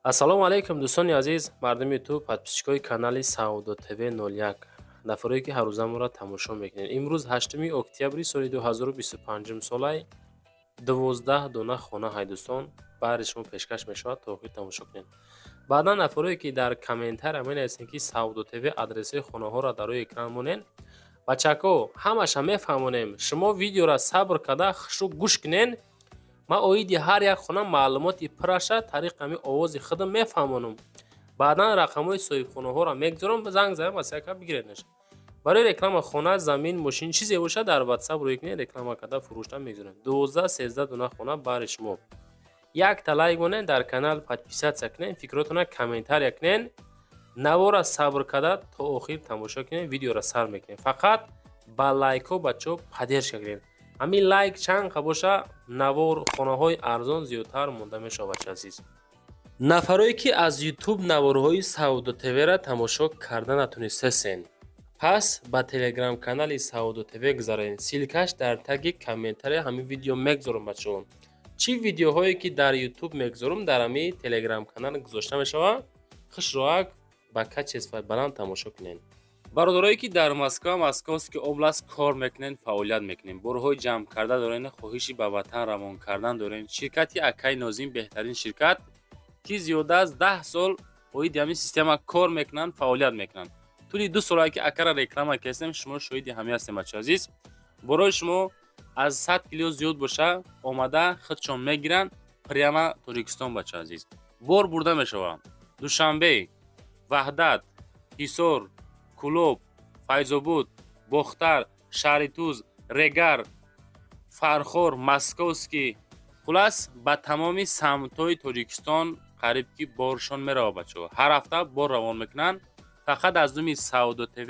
ассалому алайкум дӯстони азиз, мардуми ютуб, подписчикои канали Саудо ТВ 01, нафаре ки ҳаррӯзаморо тамошо мекунед. Имрӯз 8 октябри соли 2025 солай 12 дона хона ҳай дӯстон баъри шумо пешкаш мешавад то охир тамошо кунед. Баъдан нафаре ки дар комментария менависед ки Саудо ТВ адресаи хонаҳоро дар рӯи экран монед. Бачако, ҳамаша мефаҳмонем. Шумо видеоро сабр карда хушук гӯш кунед. Ман оиди ҳар як хона маълумоти пираша тариқи ҳамин овози худам мефаҳмонам. Баъдан рақамҳои соҳибхонаҳоро мегузорам, занг зада масъала бигиред. Барои реклама хона, замин, мошин чизе бошад дар WhatsApp рӯй кунед, реклама карда фурӯшта мегузорем. 12-13 дона хона баъри шумо. Якта лайк монед, дар канал подписатсия кунед, фикротона комментария кунед. Навора сабр карда то охир тамошо кунед, видеоро сар мекунед. Фақат ба лайкҳо бачаҳо поддержка кунед. ҳамин лайк чанд боша навор хонаҳои арзон зиёдтар монда мешавад азиз. Нафарои ки аз YouTube наворҳои Саудо ТВ-ро тамошо карда натонистасен, пас ба Telegram канали Саудо ТВ гузаред. Силкаш дар таги комментария ҳамин видео мегузорам бачаҳо. Чӣ видеоҳое ки дар YouTube мегузорам дар ҳамин Telegram канал гузошта мешавад. Хушроак ба качествои баланд тамошо кунед. бародарое ки дар Москваския област кор мекунен, фаъолият мекунем, борҳои ҷамъ карда дорен, хоҳиши ба ватан равон кардан дорен. Ширкати Акаи Нозим беҳтарин ширкат ки зиёда аз 10 сол оиди ҳамин система кор мекунанд, фаъолият мекунанд. тӯли 2 солае ки Акара реклама кардем, шумо шоҳиди ҳамин ҳастем бачаҳо азиз. борои шумо аз 100 кило зиёд боша омада худшон мегиранд прямо Тоҷикистон бачаҳо азиз. бор бурда мешавад. Душанбе, Ваҳдат, Ҳисор, Кӯлоб, Файзобод, Бохтар, Шаҳри Туз, Регар, Фархор, Московский, хулас ба тамоми самтҳои Тоҷикистон қариб ки боршон меравад бачаҳо. ҳар ҳафта бор равон мекунанд. фақат аз думи Саудо ТВ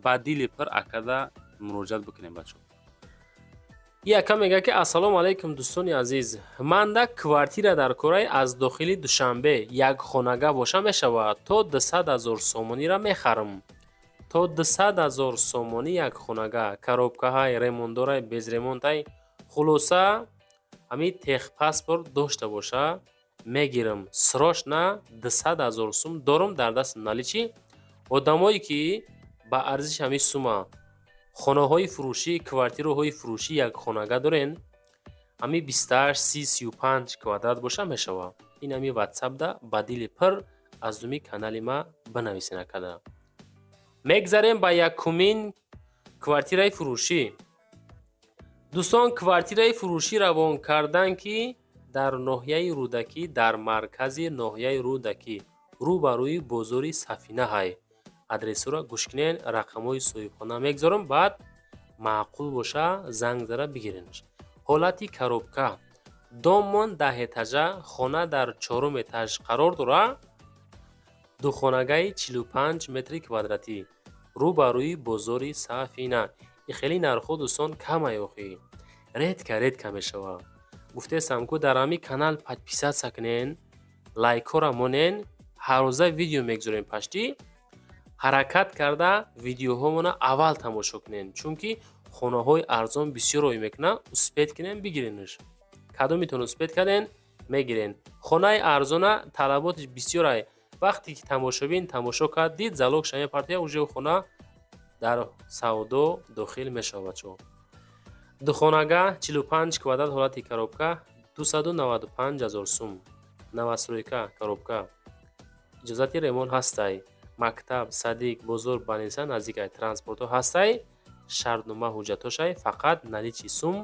ба дили пир акада муроҷиат бикунем бачаҳо. ин ака мега ки ассалому алайкум дӯстони азиз, манда квартира дар Кораи аз дохили Душанбе як хонага боша мешавад то 200 000 сомонира мехарам. то 200 000 сомонӣ як хонага, коробкаҳай, ремонтдорай, безремонтай, хулоса ҳамин техпаспорт дошта боша мегирам. срочно 200 000 сум дорам дар даст наличи. одамое ки ба арзиши ҳамин сума хонаҳои фурӯшӣ, квартираҳои фурӯшӣ як хонага дорен, ҳамин 28, 30, 35 квадрат боша мешавад. ин ҳамин WhatsApp-да ба дили пир аз думи канали ма бинависен акада. мегзарем ба якумин квартираи фурӯшӣ. дӯстон, квартираи фурӯшӣ равон кардан ки дар ноҳияи Рӯдакӣ, дар маркази ноҳияи Рӯдакӣ, рӯ ба рӯи бозори Сафина ҳай. адресоро гӯш кунед, рақамҳои соҳибхона мегзорам, баъд маъқул боша занг зада бигирен. ҳолати коробка. домон 10 этажа, хона дар 4 этаж қарор дорад. духонагаи 45 метри квадратӣ, рӯ ба рӯи бозори Сафина. ин хеле нархҳо дӯстон камай охӣ. редка мешавад. гуфтестам ку дар ҳамин канал подписатсия кунен, лайкҳоро монен, ҳар рӯза видео мегузорем пашти. ҳаракат карда видеоҳомона аввал тамошо кунен, чунки хонаҳои арзон бисёр рой мекунад. успед кунен бигиренш. кадомитон успед карден мегирен. хонаи арзона талаботиш бисёрай. вақте ки тамошобин тамошо кард, дид залог шаме партия уже хона дар Саудо дохил мешавад бачаҳо. духонага 45 квадрат, ҳолати коробка 295 000 сум. новостройка коробка. иҷозати ремонт ҳастай. мактаб, садик, бозор, баниса наздикай, транспортҳо ҳастай. шартнома ҳуҷҷатошай, фақат наличи сум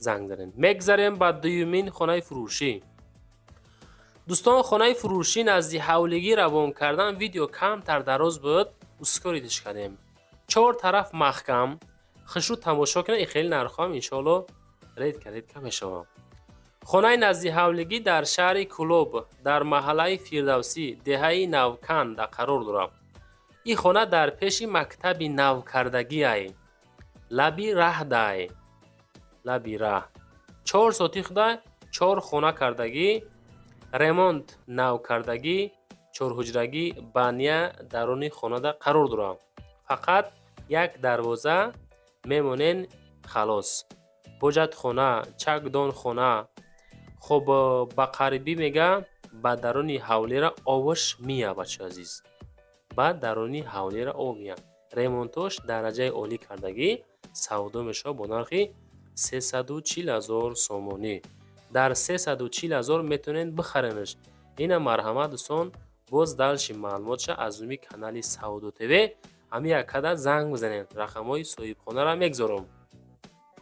занг занед. мегзарем ба дуюмин хонаи фурӯшӣ. дӯстон, хонаи фурӯшӣ назди ҳавлигӣ равон кардан видео камтар дароз буд, ускоридиш кардем. 4 тараф маҳкам. хушуд тамошо кунед, ин хеле нархҳоам иншоалло редка мешавад. хонаи назди ҳавлигӣ дар шаҳри Кӯлоб, дар маҳаллаи Фирдавсӣ, деҳаи Навканда қарор дорад. ин хона дар пеши мактаби навкардагиай. лаби раҳдай. лаби раҳ. 4 сотиқда 4 хона кардагӣ, ремонт навкардагӣ, 4ҳуҷрагӣ, баня даруни хонада қарор дорад. фақат як дарвоза мемонен халос. ҳоҷатхона, чакдонхона. хоб ба қарибӣ мега ба даруни ҳавлера оваш мия. бачаи азиз, ба даруни ҳавлера об мия. ремонтош дараҷаи олӣ кардагӣ савдо мешавад бо нархи 340,000 сомонӣ. дар 340,000 метавонед бихаренаш. ина марҳамат дӯстон, боз далши маълумотша аз уми канали Саудо ТВ ҳами яккада занг бизанед. рақамҳои соҳибхонаро мегзорам.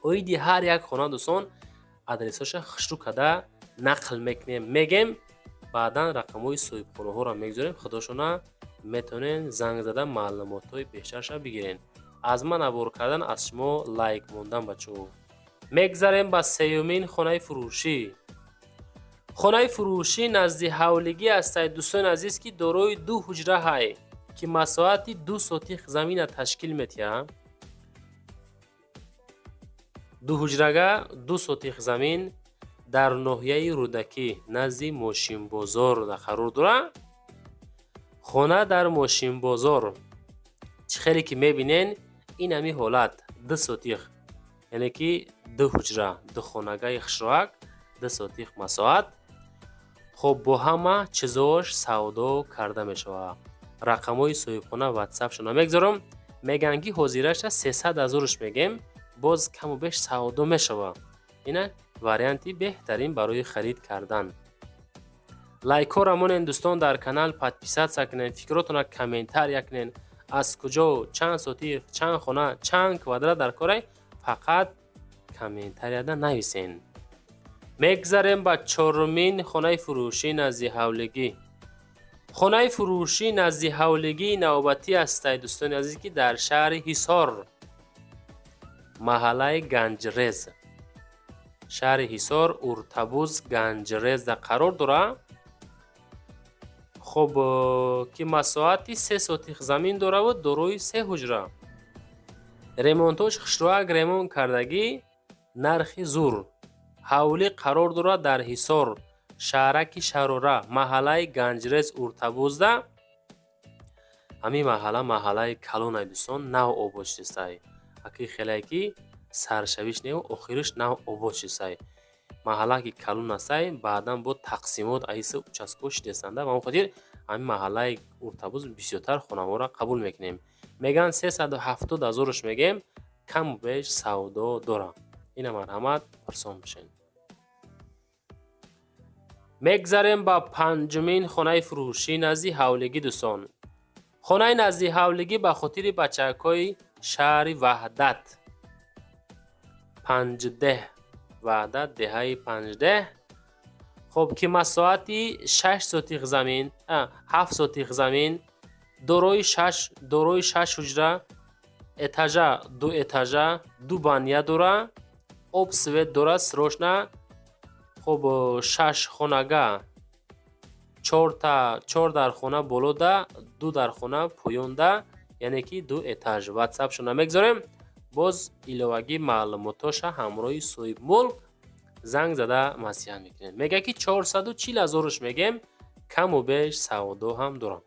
оиди ҳар як хона дӯстон адресаша хушрӯ када нақл мекунем, мегем, баъдан рақамҳои соҳибхонаҳоро мегзорем. худошона метавонен занг зада маълумотҳои бештарша бигирен. аз ман абор кардан, аз шумо лайк мондан бачаҳо. мегзарем ба сеюмин хонаи фурӯшӣ. хонаи фурӯшӣ назди ҳавлигӣ ҳастад дӯстони азиз, ки дорои 2 ҳуҷра ҳай, ки масоҳати 2 сотих замина ташкил метиҳад. 2 ҳуҷрага 2 сотих замин дар ноҳияи Рӯдакӣ назди Мошинбозор қарор дорад. хона дар Мошинбозор чӣ хеле ки мебинен ин ҳами ҳолат 2 сотих, яъне ки 2 ҳуҷра, 2 хонагаи хушроак, 2 сотих масоҳат. хоб бо ҳама чизош савдо карда мешавад. рақамҳои соҳибхона ватсапшона мегзорам. меган ки ҳозираша 300,000 мегем, боз каму беш савдо мешавад. ина варианти беҳтарин барои харид кардан. лайкҳоро монен дӯстон, дар канал подписатсия кунен, фикротона комментария кунен. аз куҷо, чанд сотих, чанд хона, чанд квадрат дар корай, фақат комментарияда нависен. мегзарем ба чорумин хонаи фурӯшӣ назди ҳавлигӣ. хонаи фурӯшӣ назди ҳавлигии навбатӣ ҳастад дӯстони азиз, ки дар шаҳри Ҳисор, маҳаллаи Ганҷрез, шаҳри Ҳисор, Уртабуз, Ганҷрезда қарор дорад. хоб ки масоҳати 3 сотих замин дораву дорои 3 ҳуҷра. ремонтош хушроак ремонт кардагӣ, нархи зур. ҳавлӣ қарор дорад дар Ҳисор, шаҳраки Шарора, маҳаллаи Ганҷрез, Уртабузда. ҳамин маҳалла маҳаллаи калонай дӯстон, нав обод шудестай. аки хеле ки саршавиш не охириш нав обод шудестай. маҳалла ки калон астай, баъдан бо тақсимот айса участко шудесанда. ба ҳамин хотир ҳамин маҳаллаи Уртабуз бисёртар хонаҳоро қабул мекунем. меган 370,000 мегем, каму беш савдо дорам. ина марҳамат пурсон бошед. мегзарем ба панҷумин хонаи фурӯшӣ назди ҳавлигӣ дӯстон. хонаи назди ҳавлигӣ ба хотири бачакҳои шаҳри Ваҳдат, 5 Ваҳдат, деҳаи 5. хоб ки масоҳати 6 сотих замин, 7 сотих замин, дорои 6 ҳуҷра, этажа 2 этажа, 2 баня дора, об свет дора срочна. хоб 6 хонага, 4 дар хона болода, 2 дар хона поёнда, яъне ки 2 этаж. ватсапшона мегзорем. боз иловагӣ маълумотоша ҳамроҳи соҳибмулк занг зада масиҳа мекунем. мега ки 440,000 мегем, каму беш савдо ҳам дорам.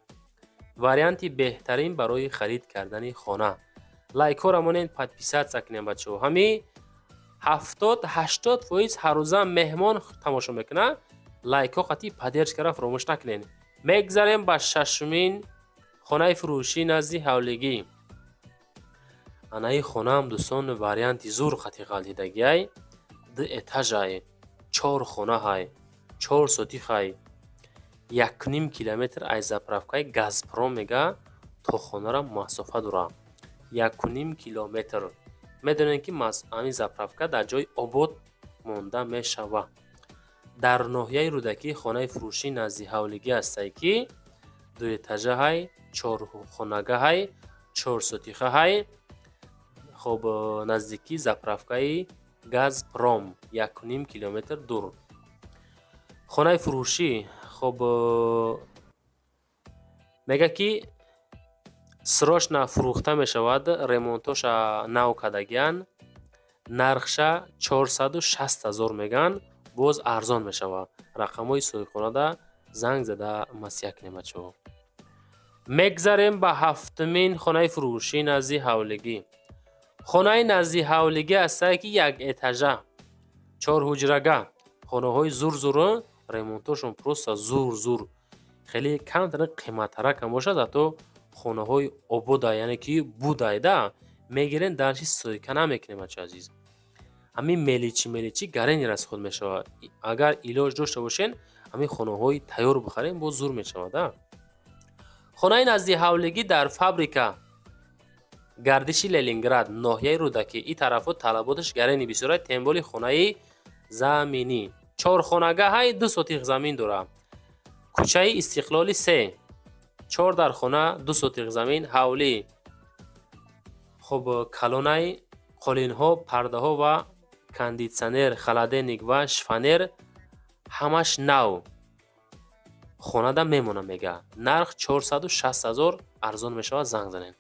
варианти беҳтарин барои харид кардани хона. лайкҳоро монен подписатсия кунем бачаҳо. ҳами 70-80% ҳаррӯза меҳмон тамошо мекунад. лайкҳо қатъи поддержкаро фаромӯш накунед. мегзарем ба шашумин хонаи фурӯшӣ назди ҳавлигӣ. анаи хонаам дӯстон варианти зур қатъи ғалтидагиай, 2 этажай, 4 хонаҳай, 4 сотихай, 1,5 километр аз заправкаи Газпром мега то хонара масофа дорад. 1,5 километр. медонем ки ҳамин заправка дар ҷои обод монда мешавад. дар ноҳияи Рӯдакӣ хонаи фурӯшӣ назди ҳавлигӣ ҳастад, ки 2 этажаҳай, 4 хонагаҳай, 4 сотихаҳай. хоб наздики заправкаи Газпром, 1,5 километр дур. хонаи фурӯшӣ хоб мега ки срочна фурӯхта мешавад, ремонтоша нав кардагиан, нархша 460,000 меган, боз арзон мешавад. рақамҳои соҳибхонада занг зада масиҳа кунем бачаҳо. мегзарем ба ҳафтумин хонаи фурӯшӣ назди ҳавлигӣ. хонаи назди ҳавлигӣ ҳастад, ки 1 этажа, 4 ҳуҷрага, хонаҳои зур ремонтошон просто зур хеле камтар қиматтарак ҳам бошад, ҳатто хонаҳои обода, яъне ки будайда мегирен дарчи сойка намекунем бачаи азиз. ҳамин меличи гарени расход мешавад. Агар илоҷ дошта бошен, ҳамин хонаҳои тайёр бихарем, боз зур мешавад. хонаи назди ҳавлигӣ дар фабрика гардиши Ленинград, ноҳияи Рудакӣ. И тарафо талаботаш гарени бисёрад. Темболи хонаи заминӣ. 4 хонагаҳаи 2 сотих замин дорад. Кӯчаи Истиқлоли 3. 4 дар хона, 2 сотих замин, ҳавлӣ. хуб калонаи қолинҳо, пардаҳо ва кондитсионер, холодильник ва шифонер ҳамаш нав. хонада мемона мега. Нарх 460 000 арзон мешавад, занг занед.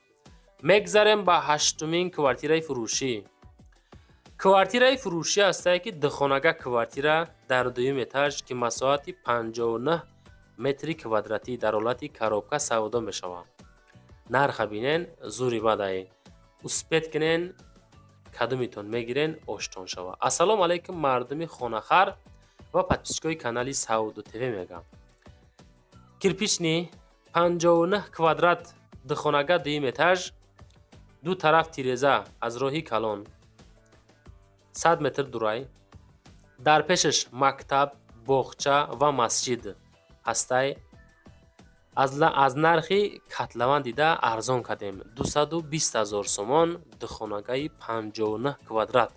мегзарем ба 8-мин квартираи фурӯшӣ. квартираи фурӯшӣ ҳастае ки духонага квартира дар 2-ум этаж ки масоҳати 59 метри квадратӣ дар ҳолати коробка савдо мешавад. нарха бинен, зури бадай. успет кинен, кадумитон мегирен, оштон шава. Ассалому алайкум мардуми хонахар ва подписчикои канали Сауду ТВ мегам. Кирпични 59 квадрат духонага 2-ум этаж, ду тараф тиреза аз роҳи калон, 100 метр дурай. дар пешаш мактаб, боғча ва масҷид ҳастай. аз нархи катлаван дида арзон кардем. 220 000 сомон духонагаи 59 квадрат.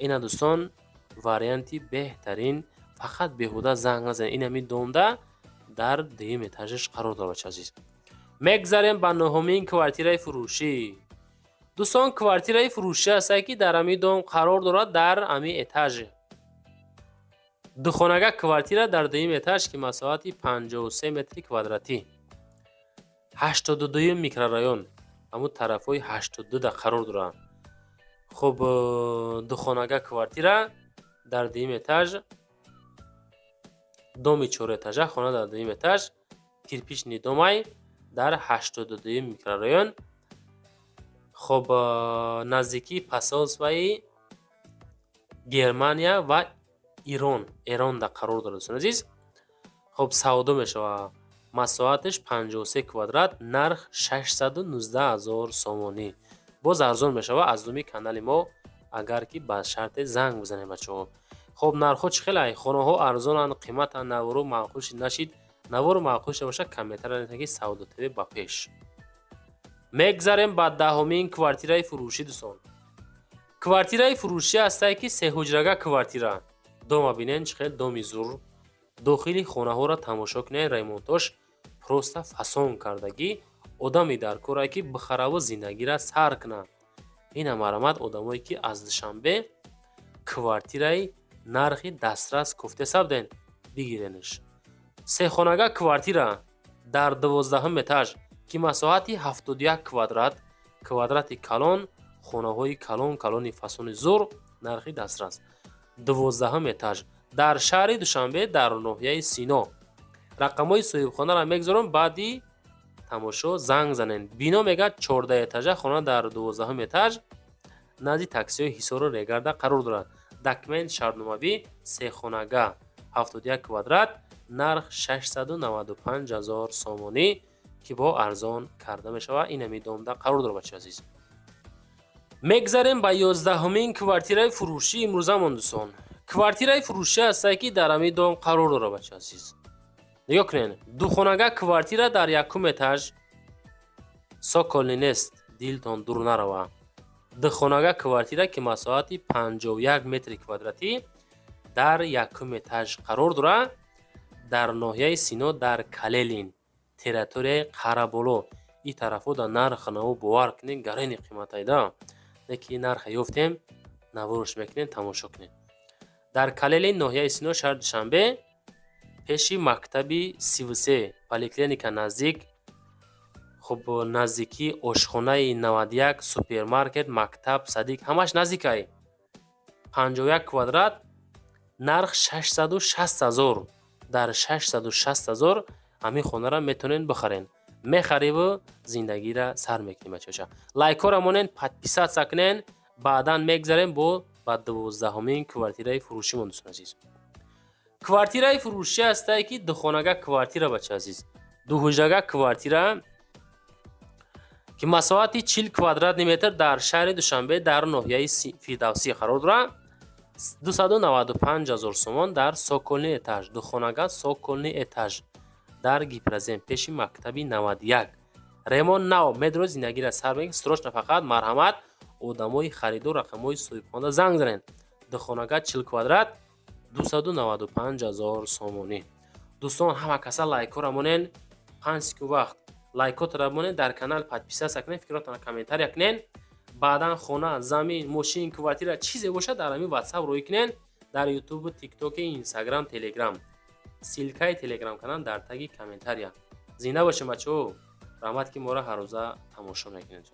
ина дӯстон варианти беҳтарин, фақат беҳуда занг назанед. ин ҳамин домда дар 2-ум этажаш қарор дорад бачаи азиз. мегзарем ба 9-мин квартираи фурӯшӣ. дӯстон квартираи фурӯшӣ ҳастае ки дар ҳамин дом қарор дорад, дар ҳамин этаж. духонага квартира дар 2-ум этаж ки масоҳати 53 метри квадратӣ. 82-ум микрорайон, ҳамун тарафҳои 82 да қарор дорад. хуб духонага квартира дар 2-ум этаж, доми 4 этажа, хона дар 2-ум этаж, кирпични домай дар 82-ум микрорайон. хуб наздикии посолствои Германия ва Иронда қарор дорад дӯстон азиз. хуб савдо мешавад. масоҳаташ 53 квадрат, нарх 619 000 сомонӣ. боз арзон мешавад аз думи канали мо, агар ки ба шарте занг бизанем бачаҳо. хуб нархҳо чӣ хелай? хонаҳо арзонанд, қиматанд, навору маъқул шид нашид. навору маъқул шуда бошад, комментар надиҳед ки Сауду ТВ ба пеш. мегзарем ба 10-мин квартираи фурӯшӣ дӯстон. квартираи фурӯшӣ ҳастае ки сеҳуҷрага квартира. дома бинен чӣ хел доми зур. дохили хонаҳоро тамошо кунед, ремонтош просто фасон кардагӣ. одами дар корае ки бихараву зиндагиро сар кунад. ина марамад одамое ки аз душанбе квартираи нархи дастрас куфте сабден бигиренш. сехонага квартира дар 12-ум этаж ки масоҳати 71 квадрат, квадрати калон, хонаҳои калон, калони фасони зур, нархи дастрас. 12-ум этаж дар шаҳри Душанбе дар ноҳияи Сино. рақамҳои соҳибхонаро мегзорам, баъди тамошо занг занед. бино мегӯяд 14 этажа хона дар 12-ум этаж назди таксиҳои ҳисору регарда қарор дорад. документ шартномавӣ, сехонага 71 квадрат, нарх 695 000 сомонӣ ки бо арзон карда мешавад. ин ҳамин домда қарор дорад бачаи азиз. мегзарем ба 11-мин квартираи фурӯшӣ имрӯзамон дӯстон. квартираи фурӯшӣ ҳастае ки дар ҳамин дом қарор дорад бачаи азиз. нигоҳ кунед. духонага квартира дар 1-ум этаж. соколни нест, дилтон дур нарава. духонага квартира ки масоҳати 51 метри квадратӣ дар 1-ум этаж қарор дорад, дар ноҳияи Сино, дар Калелин, территорияи Қараболо. ин тарафо да нарх наву бовар кунед, гарени қиматайда. неки нарха ёфтем, наворош мекунед, тамошо кунед. дар Калелин, ноҳияи Сино, шаҳри Душанбе, пеши мактаби 33, поликлиника наздик. хуб наздики ошхонаи 91, супермаркет, мактаб, садик, ҳамаш наздикай. 51 квадрат, нарх 660 000. дар 660 000 ҳамин хонара метонен бихарен. мехариву зиндагиро сар мекунем бачаҳо. лайкҳоро монен, подписатсия кунен. баъдан мегзарем ба 12-мин квартираи фурӯшимон дӯстон азиз. квартираи фурӯшӣ ҳастае ки духонага квартира бача азиз дуҳуҷрага квартира ки масоҳати 40 квадратный метр дар шаҳри Душанбе дар ноҳияи Фирдавсӣ қарор дорад. 295 000 сомон дар соколни этаж. Духонага соколни этаж дар Гипразем пеши мактаби 91. Ремон нав медро зиндагиро сар мегирад. Срочно фақат марҳамат одамои харидор рақамҳои соҳибхона занг занед. Духонага 40 квадрат 295 000 сомонӣ. Дӯстон ҳама каса лайкҳоро монен 5 секунд вақт лайкотро монен дар канал подписация кунед фикротона комментария кунен баъдан хона замин мошин квартира чизе бошад дар ҳамин WhatsApp роӣ кунен дар YouTube TikTok Instagram Telegram силкаи Telegram канал дар таги комментария. Зинда бошем бачаҳо. раҳмат ки моро ҳар рӯза тамошо мекунед.